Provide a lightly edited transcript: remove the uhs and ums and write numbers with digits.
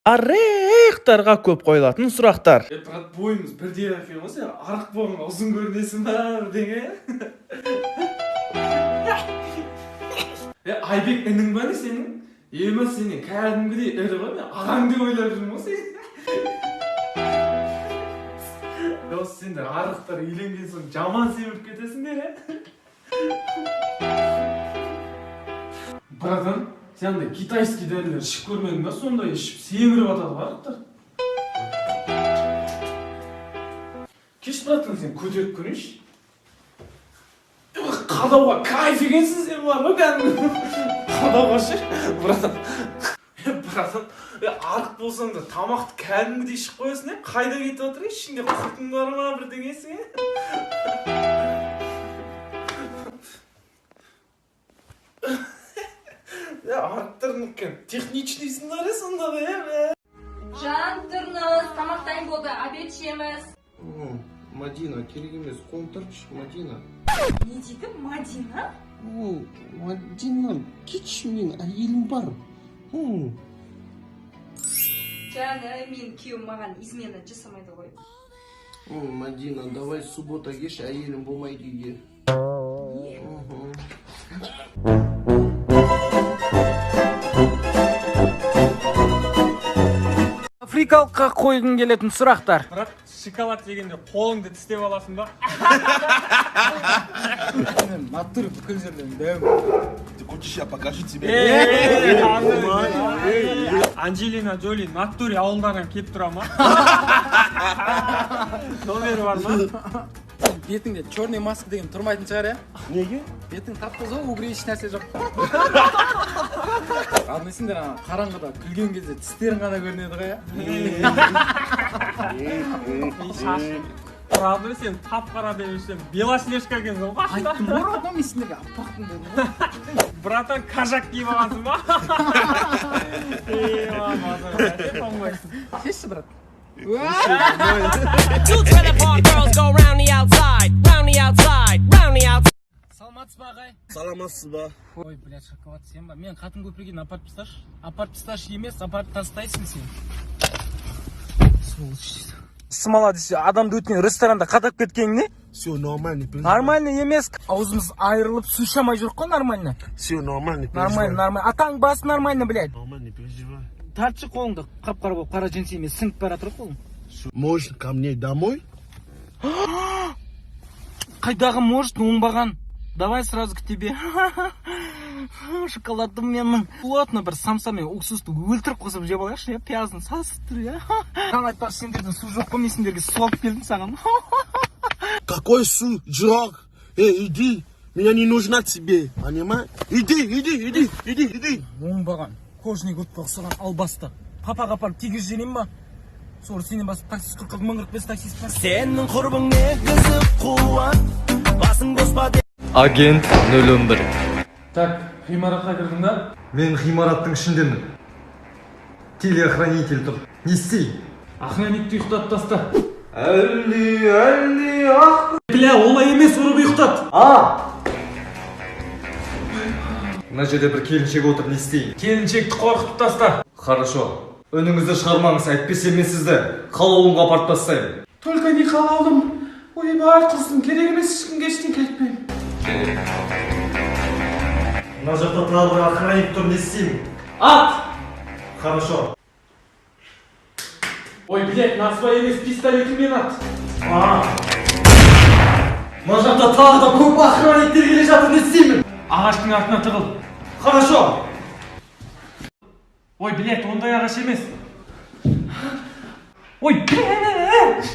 Арықтарға көп қойылатын сұрақтар. Брат, бойымыз бірдей екен ғой, сен арық болғанға ұзын көрінесің ба бірдеңе? Айбек інің ба не сенің? Ема сенің кәдімгідей ірі ғой, мен ағаң деп ойлап жүрмін ғой сен. Дос, сендер арықтар үйленген соң жаман семіп кетесіңдер, Братан, сен андай китайский дәрілер ішіп көрмедің ба? Сондай ішіп семіріп атады арықтар. Кеш, братан, сен көтеріп көрейінші. Қадауға кайф екенсің сен бар ма кәдімгі? Қадауға ше, братан. Братан, арық болсаң да тамақты кәдімгідей ішіп қоясың, қайда кетіп отыр, ішінде құртың бар ма бірдеңесі? Арықтардың техничныйсыңдар сонда да, Жан, тұрыңыз, тамақ дайын болды, обед ішеміз. Мадина, керек емес, қолын тұршы, Мадина. Не дейді, Мадина? Мадина, кетші мен, әйелім бар. Жаны, мен күйеуім маған измена жасамайды ғой. Мадина, давай суббота кеш, әйелім болмайды үйге. Африкалыққа қойғың келетін сұрақтар. Бірақ шоколад жегенде қолыңды тістеп аласың ба? Натуре бүкіл жерден дәу. Ты хочешь, я покажу тебе? Анджелина Джоли натуре ауылдардан келіп тұра ма? Номері бар ма? Бетіңде черный маска деген тұрмайтын шығар, я? Неге? Бетің тап-таза, өгірей еш нәрсе жоқ. Арнайсыңдар, қараңғыда күлген кезде тістерің ғана көрінеді ғой, Правда, сен тап-қара демешсен белоснежка екенсің ғой. айттым ғой, родном, мен сендерге аппақтым дедім. Братан, кажак киіп аласың ба? Шешші, брат. Two trailer park girls go round the outside, round the outside, round the outside. Саламатсыз ба, ағай? Саламатсыз ба? Ой, блядь, шоколад сен ба? Мен қатын көпірген апарып тасташы. Апарып тасташы емес, апарып тастайсың сен. Смола десе, адамды өткен ресторанда қатап кеткең не? Все нормально, Нормально емес. Аузымыз айырылып, су шамай жүрік қой, нормально? Все нормально, Нормально. Атаң басы нормально, блядь. Нормально, переживай. Тартшы қолыңды, қап-қара болып, қара жеңсе емес, сіңіп бара тұр қолың. Можно ко мне домой? Қайдағы может, оңбаған. Давай сразу к тебе. Шоколадты менің плотно бір самсамен уксусты өлтіріп қосып жеп алайықшы, я пиязын сасып тұр, я. Таң айтпақшы, сендердің су жоқ қой, мен сендерге су алып келдім саған. Какой су, Джок? Иди, меня не нужна тебе, понимаешь? Иди. Оңбаған, кожный көтпе ұқсаған албасты. Папаға апарып тегіз женем ба? Sonra сенен басып таксист 40 мың 45 таксист бар. Senin kurbun ne kızıp kuvvet, basın bozma de. Агент 011. Так, ғимаратқа кірдің да? Мен ғимараттың ішіндемін. Телеохранитель тұр. Не істейін? Охранникті ұйықтат таста. Әлі, ақ... Бля, олай емес, ұрып ұйықтат. Мына жерде бір келіншек отыр, не істейін? Келіншекті қорқытып таста. Хорошо. Өніңізді шығармаңыз, әйтпесе мен сізді қалауымға апарып тастаймын. Только не қалаудым. Ойбай, құрсын, керек емес ешкімге ештеңке айтпаймын. Мына жақта тағы бір охранник тұр, не істеймін? Ат! Хорошо. Ой, блядь, насыбай емес, пистолетімен ат. Мына жақта тағы да көп охранниктер келе жатыр, не істеймін? Ағаштың артына тығыл. Хорошо. Ой, блядь, ондай ағаш емес. Ой, блядь!